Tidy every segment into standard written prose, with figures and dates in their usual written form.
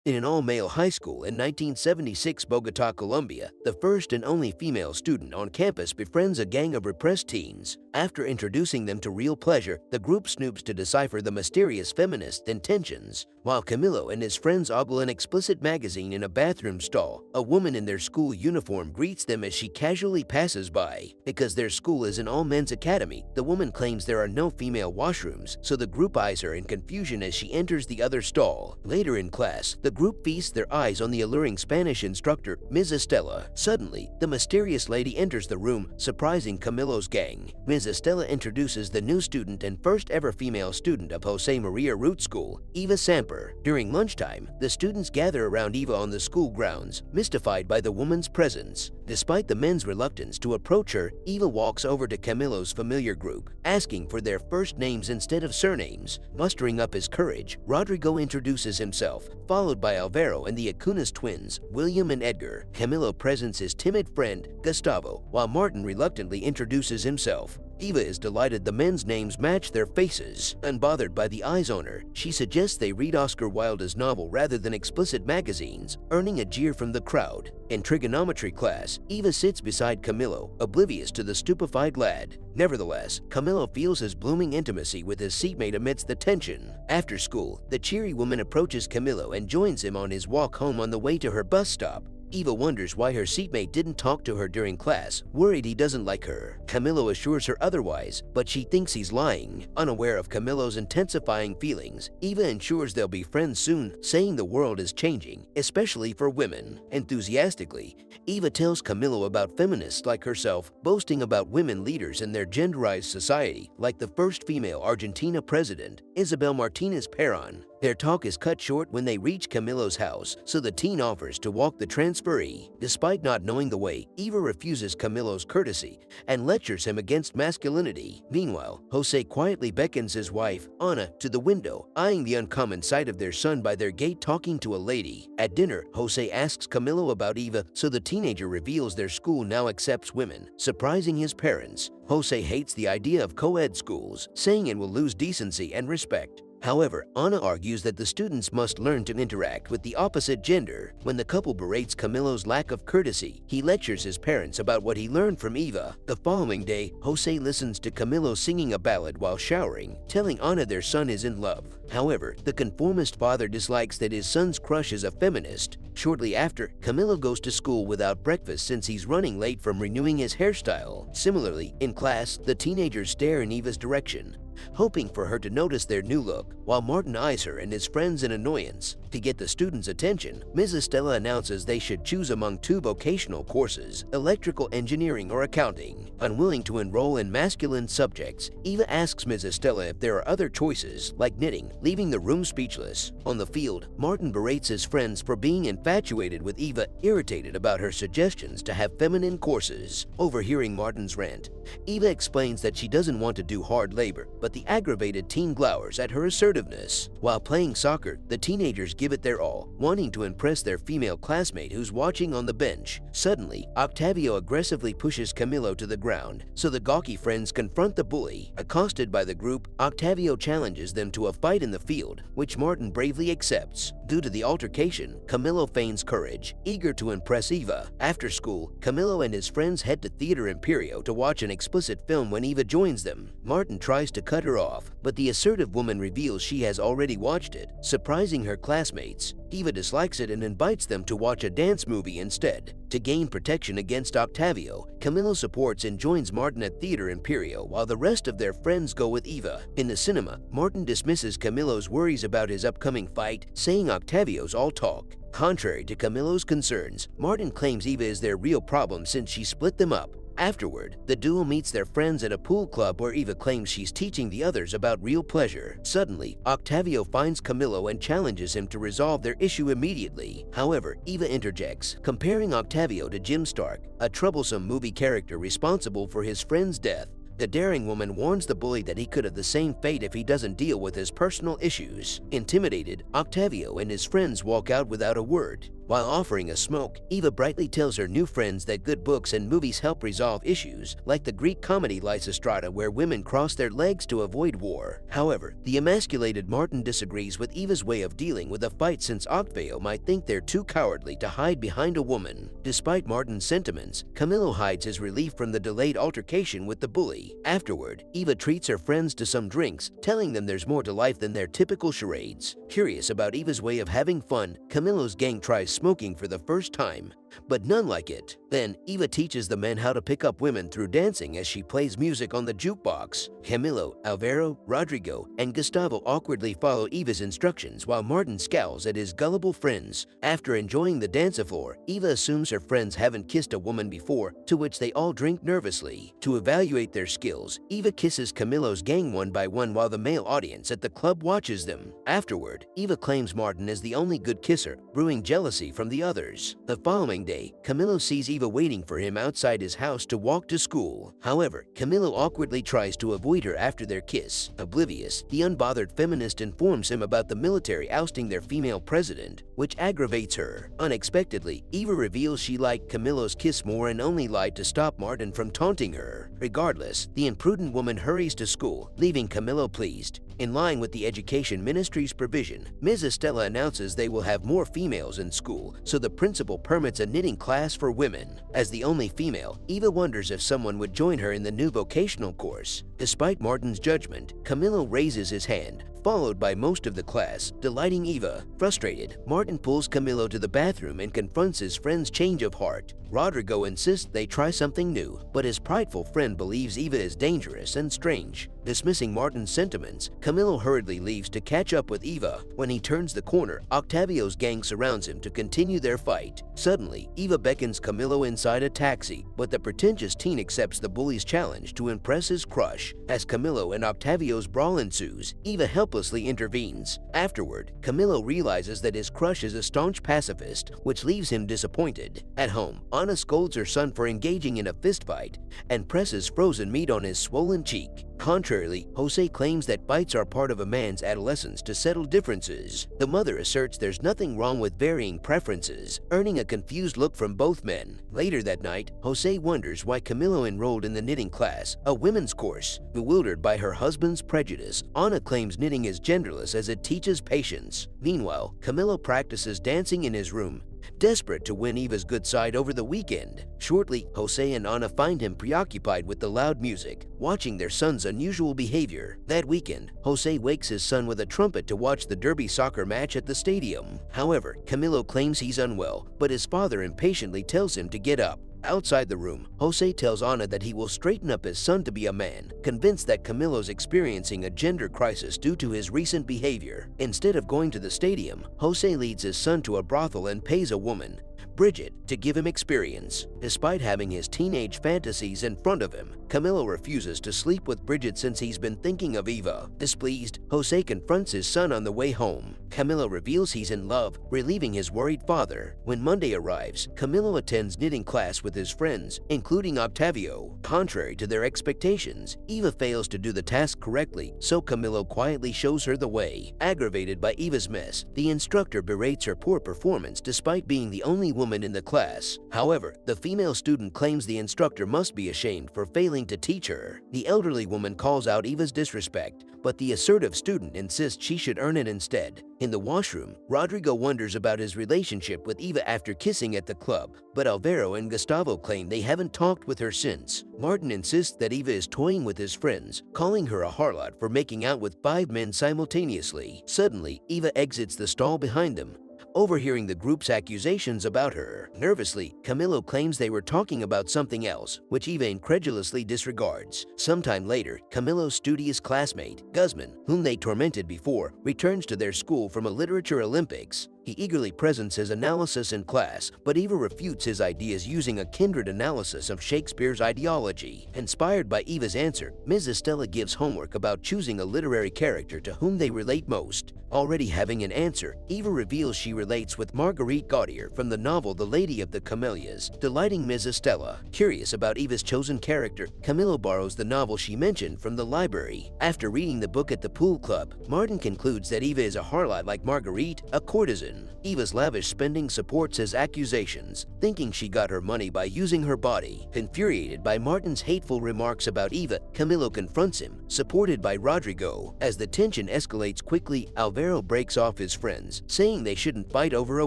In an all-male high school in 1976 Bogota, Colombia, the first and only female student on campus befriends a gang of repressed teens. After introducing them to real pleasure, the group snoops to decipher the mysterious feminist intentions. While Camilo and his friends ogle an explicit magazine in a bathroom stall, a woman in their school uniform greets them as she casually passes by. Because their school is an all-men's academy, the woman claims there are no female washrooms, so the group eyes her in confusion as she enters the other stall. Later in class, the group feasts their eyes on the alluring Spanish instructor, Ms. Estella. Suddenly, the mysterious lady enters the room, surprising Camilo's gang. Ms. Estella introduces the new student and first ever female student of Jose Maria Root School, Eva Samper. During lunchtime, the students gather around Eva on the school grounds, mystified by the woman's presence. Despite the men's reluctance to approach her, Eva walks over to Camilo's familiar group, asking for their first names instead of surnames. Mustering up his courage, Rodrigo introduces himself, followed by Alvaro and the Acunas twins, William and Edgar. Camilo presents his timid friend, Gustavo, while Martin reluctantly introduces himself. Eva is delighted the men's names match their faces. Unbothered by the eyes on her, she suggests they read Oscar Wilde's novel rather than explicit magazines, earning a jeer from the crowd. In trigonometry class, Eva sits beside Camilo, oblivious to the stupefied lad. Nevertheless, Camilo feels his blooming intimacy with his seatmate amidst the tension. After school, the cheery woman approaches Camilo and joins him on his walk home on the way to her bus stop. Eva wonders why her seatmate didn't talk to her during class, worried he doesn't like her. Camilo assures her otherwise, but she thinks he's lying. Unaware of Camilo's intensifying feelings, Eva ensures they'll be friends soon, saying the world is changing, especially for women. Enthusiastically, Eva tells Camilo about feminists like herself, boasting about women leaders in their genderized society, like the first female Argentina president, Isabel Martinez Perón. Their talk is cut short when they reach Camilo's house, so the teen offers to walk the transferee. Despite not knowing the way, Eva refuses Camilo's courtesy and lectures him against masculinity. Meanwhile, Jose quietly beckons his wife, Ana, to the window, eyeing the uncommon sight of their son by their gate talking to a lady. At dinner, Jose asks Camilo about Eva, so the teenager reveals their school now accepts women, surprising his parents. Jose hates the idea of co-ed schools, saying it will lose decency and respect. However, Ana argues that the students must learn to interact with the opposite gender. When the couple berates Camilo's lack of courtesy, he lectures his parents about what he learned from Eva. The following day, Jose listens to Camilo singing a ballad while showering, telling Ana their son is in love. However, the conformist father dislikes that his son's crush is a feminist. Shortly after, Camilo goes to school without breakfast since he's running late from renewing his hairstyle. Similarly, in class, the teenagers stare in Eva's direction, hoping for her to notice their new look, while Martin eyes her and his friends in annoyance. To get the students' attention, Ms. Estella announces they should choose among two vocational courses, electrical engineering or accounting. Unwilling to enroll in masculine subjects, Eva asks Ms. Estella if there are other choices, like knitting, leaving the room speechless. On the field, Martin berates his friends for being infatuated with Eva, irritated about her suggestions to have feminine courses. Overhearing Martin's rant, Eva explains that she doesn't want to do hard labor, but the aggravated teen glowers at her assertiveness. While playing soccer, the teenagers give it their all, wanting to impress their female classmate who's watching on the bench. Suddenly, Octavio aggressively pushes Camilo to the ground, so the gawky friends confront the bully. Accosted by the group, Octavio challenges them to a fight in the field, which Martin bravely accepts. Due to the altercation, Camilo feigns courage, eager to impress Eva. After school, Camilo and his friends head to Theater Imperio to watch an explicit film when Eva joins them. Martin tries to cut her off, but the assertive woman reveals she has already watched it, surprising her classmates. Eva dislikes it and invites them to watch a dance movie instead. To gain protection against Octavio, Camilo supports and joins Martin at Theater Imperio while the rest of their friends go with Eva. In the cinema, Martin dismisses Camilo's worries about his upcoming fight, saying Octavio's all talk. Contrary to Camilo's concerns, Martin claims Eva is their real problem since she split them up. Afterward, the duo meets their friends at a pool club where Eva claims she's teaching the others about real pleasure. Suddenly, Octavio finds Camilo and challenges him to resolve their issue immediately. However, Eva interjects, comparing Octavio to Jim Stark, a troublesome movie character responsible for his friend's death. The daring woman warns the bully that he could have the same fate if he doesn't deal with his personal issues. Intimidated, Octavio and his friends walk out without a word. While offering a smoke, Eva brightly tells her new friends that good books and movies help resolve issues, like the Greek comedy Lysistrata, where women cross their legs to avoid war. However, the emasculated Martin disagrees with Eva's way of dealing with a fight, since Octavio might think they're too cowardly to hide behind a woman. Despite Martin's sentiments, Camillo hides his relief from the delayed altercation with the bully. Afterward, Eva treats her friends to some drinks, telling them there's more to life than their typical charades. Curious about Eva's way of having fun, Camillo's gang tries smoking for the first time, but none like it. Then, Eva teaches the men how to pick up women through dancing as she plays music on the jukebox. Camillo, Alvaro, Rodrigo, and Gustavo awkwardly follow Eva's instructions while Martin scowls at his gullible friends. After enjoying the dance floor, Eva assumes her friends haven't kissed a woman before, to which they all drink nervously. To evaluate their skills, Eva kisses Camillo's gang one by one while the male audience at the club watches them. Afterward, Eva claims Martin is the only good kisser, brewing jealousy from the others. The following day, Camillo sees Eva waiting for him outside his house to walk to school. However, Camillo awkwardly tries to avoid her after their kiss. Oblivious, the unbothered feminist informs him about the military ousting their female president, which aggravates her. Unexpectedly, Eva reveals she liked Camillo's kiss more and only lied to stop Martin from taunting her. Regardless, the imprudent woman hurries to school, leaving Camillo pleased. In line with the Education Ministry's provision, Ms. Estella announces they will have more females in school, so the principal permits a knitting class for women. As the only female, Eva wonders if someone would join her in the new vocational course. Despite Martin's judgment, Camillo raises his hand, followed by most of the class, delighting Eva. Frustrated, Martin pulls Camillo to the bathroom and confronts his friend's change of heart. Rodrigo insists they try something new, but his prideful friend believes Eva is dangerous and strange. Dismissing Martin's sentiments, Camillo hurriedly leaves to catch up with Eva. When he turns the corner, Octavio's gang surrounds him to continue their fight. Suddenly, Eva beckons Camillo inside a taxi, but the pretentious teen accepts the bully's challenge to impress his crush. As Camillo and Octavio's brawl ensues, Eva helplessly intervenes. Afterward, Camillo realizes that his crush is a staunch pacifist, which leaves him disappointed. At home, Ana scolds her son for engaging in a fistfight and presses frozen meat on his swollen cheek. Contrarily, Jose claims that fights are part of a man's adolescence to settle differences. The mother asserts there's nothing wrong with varying preferences, earning a confused look from both men. Later that night, Jose wonders why Camillo enrolled in the knitting class, a women's course. Bewildered by her husband's prejudice, Ana claims knitting is genderless as it teaches patience. Meanwhile, Camillo practices dancing in his room, desperate to win Eva's good side over the weekend. Shortly, Jose and Ana find him preoccupied with the loud music, watching their son's unusual behavior. That weekend, Jose wakes his son with a trumpet to watch the derby soccer match at the stadium. However, Camillo claims he's unwell, but his father impatiently tells him to get up. Outside the room, Jose tells Ana that he will straighten up his son to be a man, convinced that Camillo's experiencing a gender crisis due to his recent behavior. Instead of going to the stadium, Jose leads his son to a brothel and pays a woman, Bridget, to give him experience. Despite having his teenage fantasies in front of him, Camillo refuses to sleep with Bridget since he's been thinking of Eva. Displeased, Jose confronts his son on the way home. Camillo reveals he's in love, relieving his worried father. When Monday arrives, Camillo attends knitting class with his friends, including Octavio. Contrary to their expectations, Eva fails to do the task correctly, so Camillo quietly shows her the way. Aggravated by Eva's mess, the instructor berates her poor performance despite being the only woman in the class. However, the female student claims the instructor must be ashamed for failing to teach her. The elderly woman calls out Eva's disrespect, but the assertive student insists she should earn it instead. In the washroom, Rodrigo wonders about his relationship with Eva after kissing at the club, but Alvaro and Gustavo claim they haven't talked with her since. Martin insists that Eva is toying with his friends, calling her a harlot for making out with 5 men simultaneously. Suddenly, Eva exits the stall behind them, overhearing the group's accusations about her. Nervously, Camillo claims they were talking about something else, which Eva incredulously disregards. Sometime later, Camillo's studious classmate, Guzman, whom they tormented before, returns to their school from a literature Olympics. He eagerly presents his analysis in class, but Eva refutes his ideas using a kindred analysis of Shakespeare's ideology. Inspired by Eva's answer, Ms. Estella gives homework about choosing a literary character to whom they relate most. Already having an answer, Eva reveals she relates with Marguerite Gautier from the novel The Lady of the Camellias, delighting Ms. Estella. Curious about Eva's chosen character, Camillo borrows the novel she mentioned from the library. After reading the book at the pool club, Martin concludes that Eva is a harlot like Marguerite, a courtesan. attention. Eva's lavish spending supports his accusations, thinking she got her money by using her body. Infuriated by Martin's hateful remarks about Eva, Camilo confronts him, supported by Rodrigo. As the tension escalates quickly, Alvaro breaks off his friends, saying they shouldn't fight over a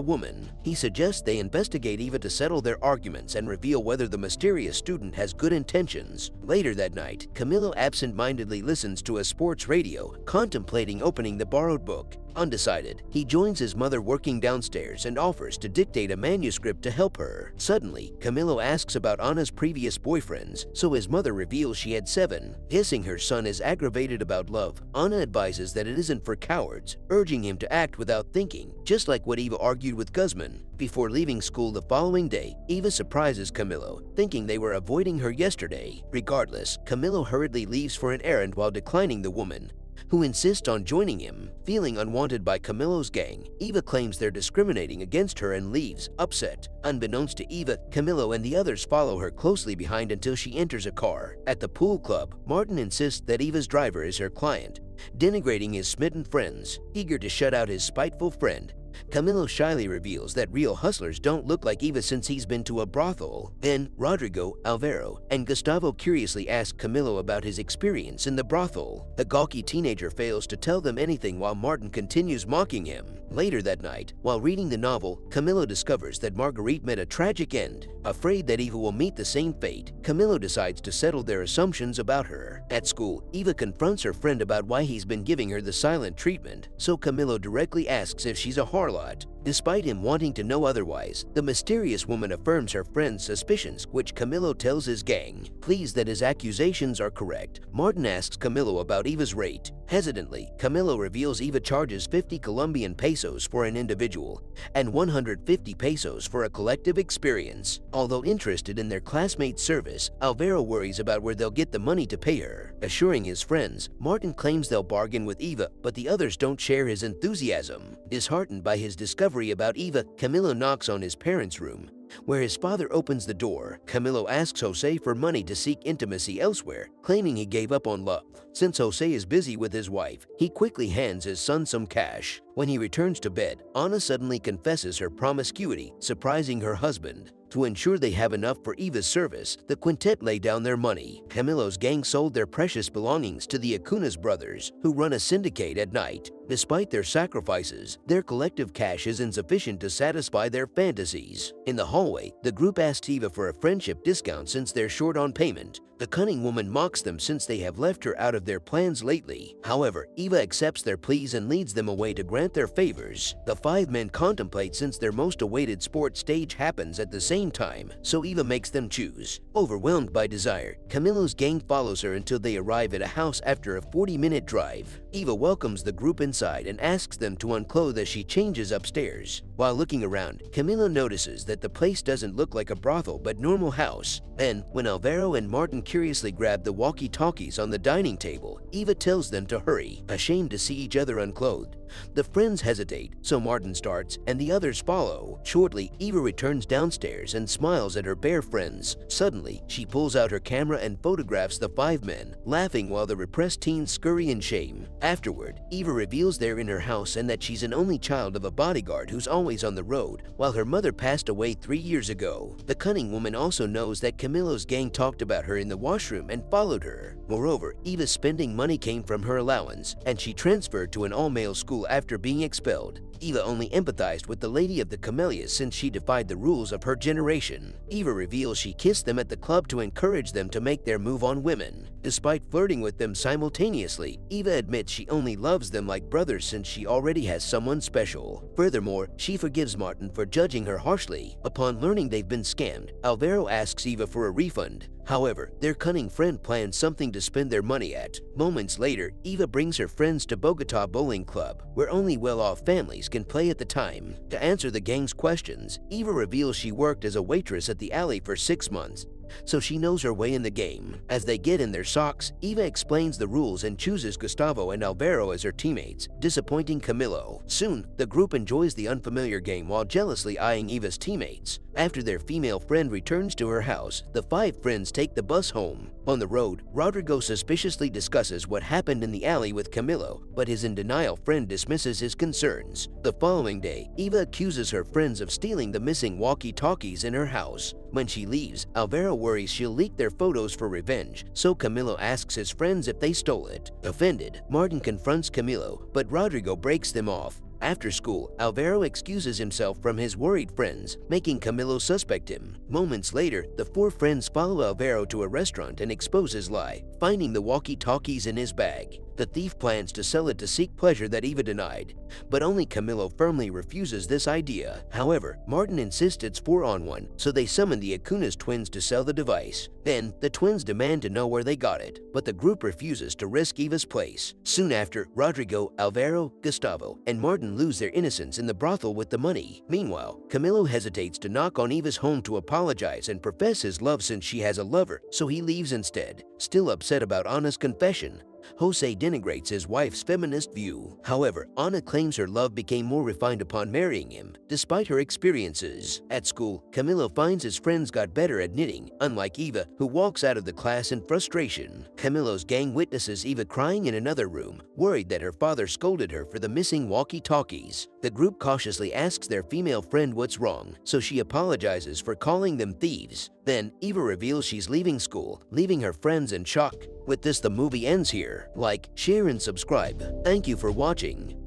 woman. He suggests they investigate Eva to settle their arguments and reveal whether the mysterious student has good intentions. Later that night, Camilo absent-mindedly listens to a sports radio, contemplating opening the borrowed book. Undecided, he joins his mother working downstairs and offers to dictate a manuscript to help her. Suddenly, Camilo asks about Anna's previous boyfriends, so his mother reveals she had 7. Guessing her son is aggravated about love, Anna advises that it isn't for cowards, urging him to act without thinking, just like what Eva argued with Guzman. Before leaving school the following day, Eva surprises Camilo, thinking they were avoiding her yesterday. Regardless, Camilo hurriedly leaves for an errand while declining the woman, who insist on joining him. Feeling unwanted by Camilo's gang, Eva claims they're discriminating against her and leaves, upset. Unbeknownst to Eva, Camilo and the others follow her closely behind until she enters a car. At the pool club, Martin insists that Eva's driver is her client, denigrating his smitten friends. Eager to shut out his spiteful friend, Camilo shyly reveals that real hustlers don't look like Eva since he's been to a brothel. Then, Rodrigo, Alvaro, and Gustavo curiously ask Camilo about his experience in the brothel. The gawky teenager fails to tell them anything while Martin continues mocking him. Later that night, while reading the novel, Camilo discovers that Marguerite met a tragic end. Afraid that Eva will meet the same fate, Camilo decides to settle their assumptions about her. At school, Eva confronts her friend about why he's been giving her the silent treatment, so Camilo directly asks if she's a harlot. Despite him wanting to know otherwise, the mysterious woman affirms her friend's suspicions, which Camilo tells his gang. Pleased that his accusations are correct, Martin asks Camilo about Eva's rate. Hesitantly, Camilo reveals Eva charges 50 Colombian pesos for an individual and 150 pesos for a collective experience. Although interested in their classmate's service, Alvaro worries about where they'll get the money to pay her. Assuring his friends, Martin claims they'll bargain with Eva, but the others don't share his enthusiasm. Disheartened by his discovery about Eva, Camilo knocks on his parents' room. Where his father opens the door, Camilo asks Jose for money to seek intimacy elsewhere, claiming he gave up on love. Since Jose is busy with his wife, he quickly hands his son some cash. When he returns to bed, Anna suddenly confesses her promiscuity, surprising her husband. To ensure they have enough for Eva's service, the quintet lay down their money. Camilo's gang sold their precious belongings to the Acunas brothers, who run a syndicate at night. Despite their sacrifices, their collective cash is insufficient to satisfy their fantasies. In the hallway, the group asks Eva for a friendship discount since they're short on payment. The cunning woman mocks them since they have left her out of their plans lately. However, Eva accepts their pleas and leads them away to grant their favors. The 5 men contemplate since their most awaited sports stage happens at the same time, so Eva makes them choose. Overwhelmed by desire, Camilo's gang follows her until they arrive at a house after a 40-minute drive. Eva welcomes the group inside and asks them to unclothe as she changes upstairs. While looking around, Camilo notices that the place doesn't look like a brothel but normal house. Then, when Alvaro and Martin curiously grab the walkie-talkies on the dining table, Eva tells them to hurry, ashamed to see each other unclothed. The friends hesitate, so Martin starts and the others follow. Shortly, Eva returns downstairs and smiles at her bare friends. Suddenly, she pulls out her camera and photographs the 5 men, laughing while the repressed teens scurry in shame. Afterward, Eva reveals they're in her house and that she's an only child of a bodyguard who's always on the road, while her mother passed away 3 years ago. The cunning woman also knows that Camilo's gang talked about her in the washroom and followed her. Moreover, Eva's spending money came from her allowance, and she transferred to an all-male school after being expelled. Eva only empathized with the Lady of the Camellias since she defied the rules of her generation. Eva reveals she kissed them at the club to encourage them to make their move on women. Despite flirting with them simultaneously, Eva admits she only loves them like brothers since she already has someone special. Furthermore, she forgives Martin for judging her harshly. Upon learning they've been scammed, Alvaro asks Eva for a refund. However, their cunning friend plans something to spend their money at. Moments later, Eva brings her friends to Bogota Bowling Club, where only well-off families can play at the time. To answer the gang's questions, Eva reveals she worked as a waitress at the alley for 6 months. so she knows her way in the game. As they get in their socks, Eva explains the rules and chooses Gustavo and Alvaro as her teammates, disappointing Camilo. Soon, the group enjoys the unfamiliar game while jealously eyeing Eva's teammates. After their female friend returns to her house, the 5 friends take the bus home. On the road, Rodrigo suspiciously discusses what happened in the alley with Camilo, but his in-denial friend dismisses his concerns. The following day, Eva accuses her friends of stealing the missing walkie-talkies in her house. When she leaves, Alvaro worries she'll leak their photos for revenge, so Camilo asks his friends if they stole it. Offended, Martin confronts Camilo, but Rodrigo breaks them off. After school, Alvaro excuses himself from his worried friends, making Camilo suspect him. Moments later, the 4 friends follow Alvaro to a restaurant and expose his lie, finding the walkie-talkies in his bag. The thief plans to sell it to seek pleasure that Eva denied, but only Camilo firmly refuses this idea. However, Martin insists it's 4-on-1, so they summon the Acunas twins to sell the device. Then, the twins demand to know where they got it, but the group refuses to risk Eva's place. Soon after, Rodrigo, Alvaro, Gustavo, and Martin lose their innocence in the brothel with the money. Meanwhile, Camilo hesitates to knock on Eva's home to apologize and profess his love since she has a lover, so he leaves instead. Still upset about Ana's confession, Jose denigrates his wife's feminist view. However, Ana claims her love became more refined upon marrying him, despite her experiences. At school, Camilo finds his friends got better at knitting, unlike Eva, who walks out of the class in frustration. Camilo's gang witnesses Eva crying in another room, worried that her father scolded her for the missing walkie-talkies. The group cautiously asks their female friend what's wrong, so she apologizes for calling them thieves. Then, Eva reveals she's leaving school, leaving her friends in shock. With this, the movie ends here. Like, share, and subscribe. Thank you for watching.